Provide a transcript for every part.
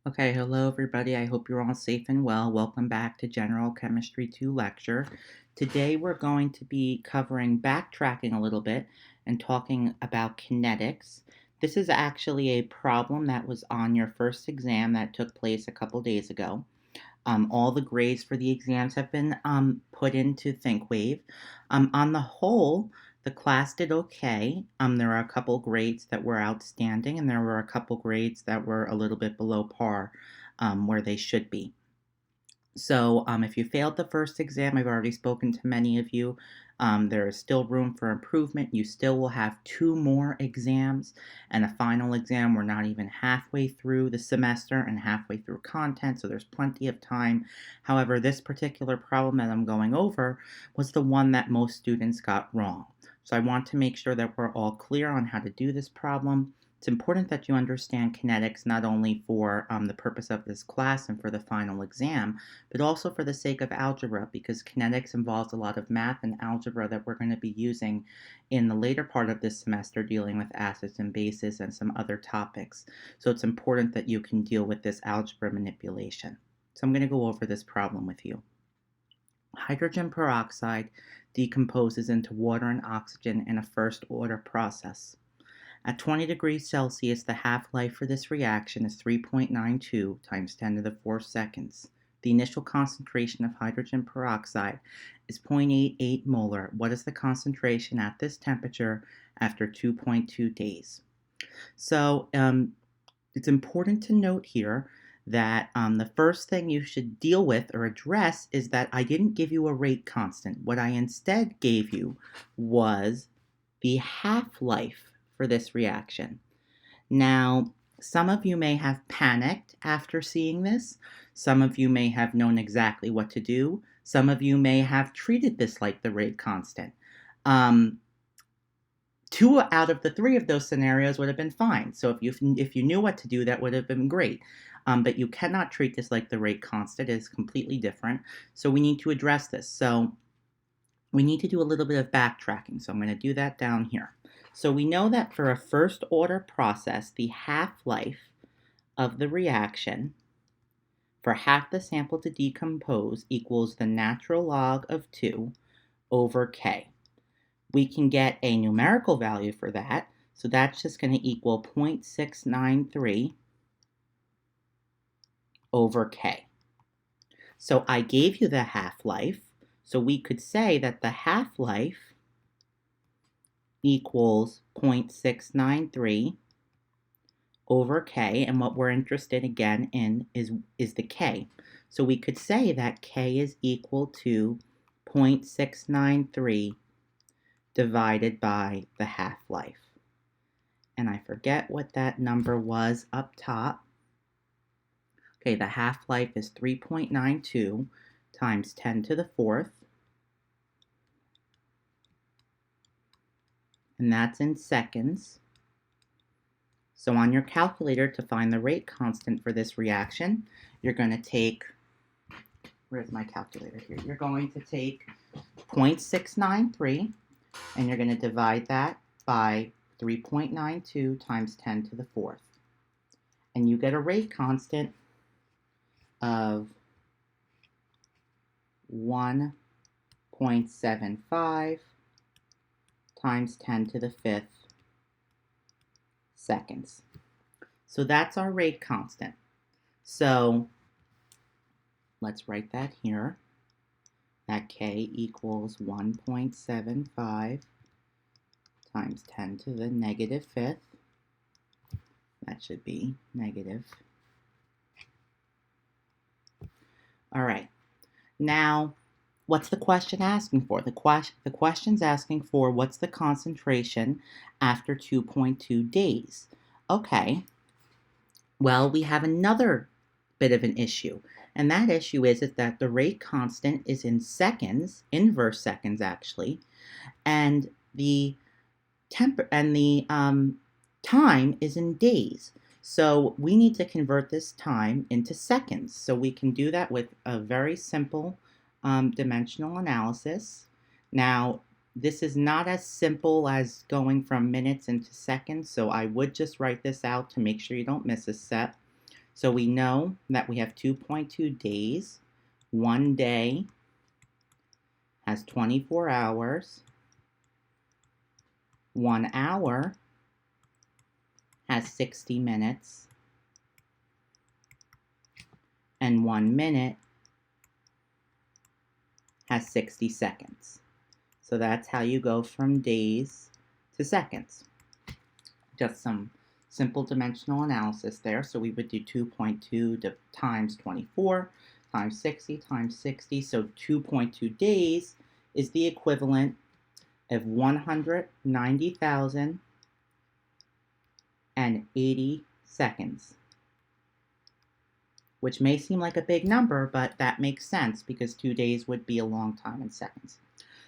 Okay, hello everybody. I hope you're all safe and well. Welcome back to General Chemistry 2 lecture. Today we're going to be backtracking a little bit and talking about kinetics. This is actually a problem that was on your first exam that took place a couple days ago. All the grades for the exams have been put into ThinkWave. On the whole, the class did okay. There are a couple grades that were outstanding, and there were a couple grades that were a little bit below par where they should be. So if you failed the first exam, I've already spoken to many of you. There is still room for improvement. You still will have 2 more exams and a final exam. We're not even halfway through the semester and halfway through content, so there's plenty of time. However, this particular problem that I'm going over was the one that most students got wrong. So I want to make sure that we're all clear on how to do this problem. It's important that you understand kinetics not only for the purpose of this class and for the final exam, but also for the sake of algebra, because kinetics involves a lot of math and algebra that we're going to be using in the later part of this semester, dealing with acids and bases and some other topics. So it's important that you can deal with this algebra manipulation. So I'm going to go over this problem with you. Hydrogen peroxide decomposes into water and oxygen in a first order process. At 20 degrees Celsius, the half-life for this reaction is 3.92 times 10 to the 4th seconds. The initial concentration of hydrogen peroxide is 0.88 molar. What is the concentration at this temperature after 2.2 days? So it's important to note here that the first thing you should deal with or address is that I didn't give you a rate constant. What I instead gave you was the half-life for this reaction. Now, some of you may have panicked after seeing this. Some of you may have known exactly what to do. Some of you may have treated this like the rate constant. 2 out of the 3 of those scenarios would have been fine. So if you knew what to do, that would have been great. But you cannot treat this like the rate constant. It is completely different. So we need to address this. So we need to do a little bit of backtracking. So I'm going to do that down here. So we know that for a first order process, the half-life of the reaction for half the sample to decompose equals the natural log of 2 over K. We can get a numerical value for that, so that's just going to equal 0.693 over K. So I gave you the half-life, so we could say that the half-life equals 0.693 over K, and what we're interested again in is the K. So we could say that K is equal to 0.693 divided by the half-life. And I forget what that number was up top. Okay, the half-life is 3.92 times 10 to the 4th. And that's in seconds. So on your calculator, to find the rate constant for this reaction, you're going to take, where's my calculator here? You're going to take 0.693, and you're going to divide that by 3.92 times 10 to the 4th. And you get a rate constant of 1.75 times 10 to the 5th seconds. So that's our rate constant. So let's write that here. That K equals 1.75 times 10 to the negative 5th. That should be negative. All right. Now, what's the question asking for? The question's asking for what's the concentration after 2.2 days. Okay, well, we have another bit of an issue, and that issue is that the rate constant is in seconds, inverse seconds actually, and the time is in days. So we need to convert this time into seconds. So we can do that with a very simple dimensional analysis. Now, this is not as simple as going from minutes into seconds, so I would just write this out to make sure you don't miss a step. So we know that we have 2.2 days. 1 day has 24 hours. 1 hour has 60 minutes. And 1 minute has 60 seconds. So that's how you go from days to seconds. Just some simple dimensional analysis there. So we would do 2.2 times 24 times 60 times 60. So 2.2 days is the equivalent of 190,080 seconds, which may seem like a big number, but that makes sense because 2 days would be a long time in seconds.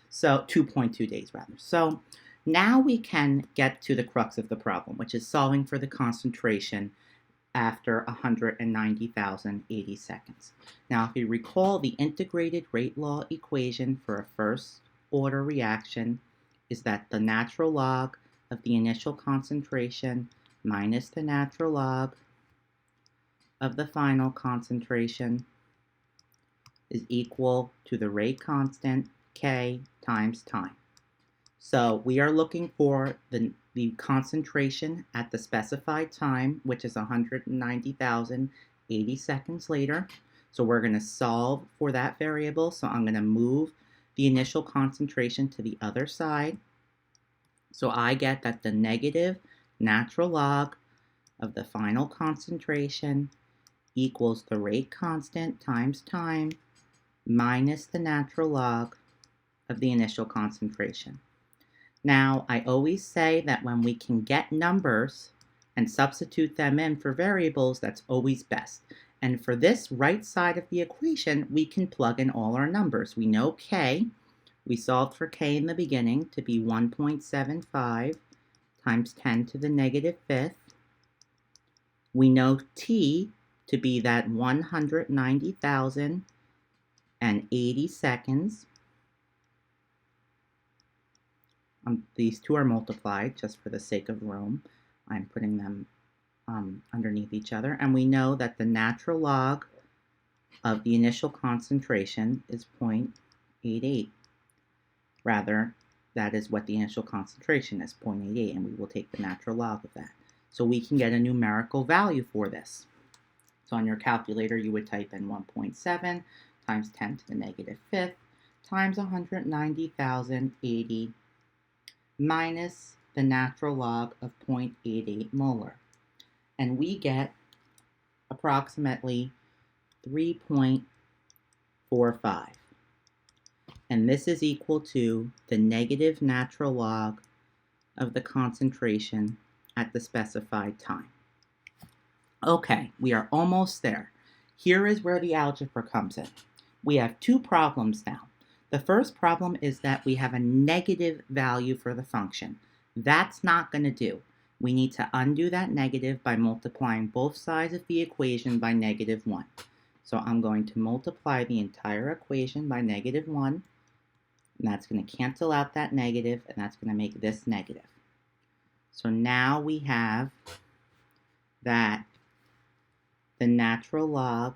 So 2.2 days rather. So now we can get to the crux of the problem, which is solving for the concentration after 190,080 seconds. Now, if you recall, the integrated rate law equation for a first order reaction is that the natural log of the initial concentration minus the natural log of the final concentration is equal to the rate constant K times time. So we are looking for the concentration at the specified time, which is 190,080 seconds later. So we're going to solve for that variable. So I'm going to move the initial concentration to the other side. So I get that the negative natural log of the final concentration equals the rate constant times time minus the natural log of the initial concentration. Now, I always say that when we can get numbers and substitute them in for variables, that's always best. And for this right side of the equation, we can plug in all our numbers. We know K. We solved for K in the beginning to be 1.75 times 10 to the negative fifth. We know T to be that 190,080 seconds. These two are multiplied just for the sake of room. I'm putting them underneath each other. And we know that the natural log of the initial concentration is 0.88. Rather, that is what the initial concentration is, 0.88, and we will take the natural log of that. So we can get a numerical value for this. So on your calculator, you would type in 1.7 times 10 to the negative fifth times 190,080 minus the natural log of 0.88 molar. And we get approximately 3.45. And this is equal to the negative natural log of the concentration at the specified time. Okay, we are almost there. Here is where the algebra comes in. We have two problems now. The first problem is that we have a negative value for the function. That's not going to do. We need to undo that negative by multiplying both sides of the equation by -1. So I'm going to multiply the entire equation by -1, and that's going to cancel out that negative, and that's going to make this negative. So now we have that the natural log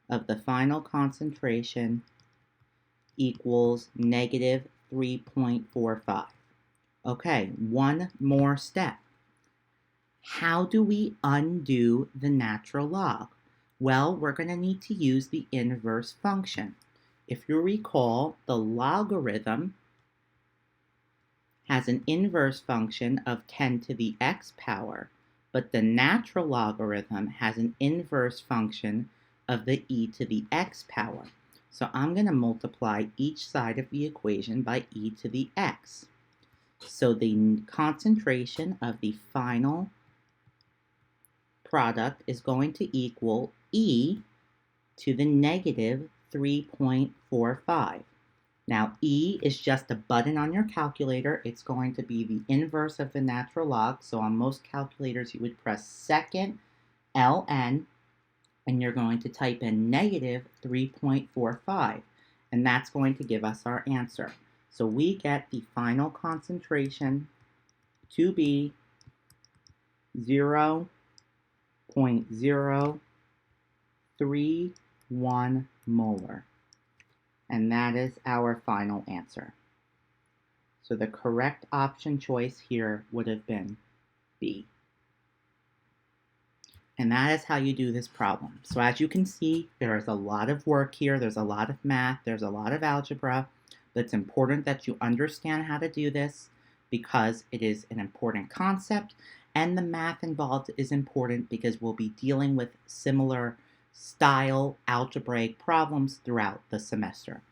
of the final concentration equals negative 3.45. Okay, one more step. How do we undo the natural log? Well, we're going to need to use the inverse function. If you recall, the logarithm has an inverse function of 10 to the x power, but the natural logarithm has an inverse function of the e to the x power. So I'm going to multiply each side of the equation by e to the x. So the concentration of the final product is going to equal e to the negative 3.45. Now, e is just a button on your calculator. It's going to be the inverse of the natural log. So on most calculators, you would press second ln, and you're going to type in negative 3.45, and that's going to give us our answer. So we get the final concentration to be 0 0.031 molar. And that is our final answer. So the correct option choice here would have been B. And that is how you do this problem. So as you can see, there is a lot of work here. There's a lot of math. There's a lot of algebra. But it's important that you understand how to do this because it is an important concept. And the math involved is important because we'll be dealing with similar style algebraic problems throughout the semester.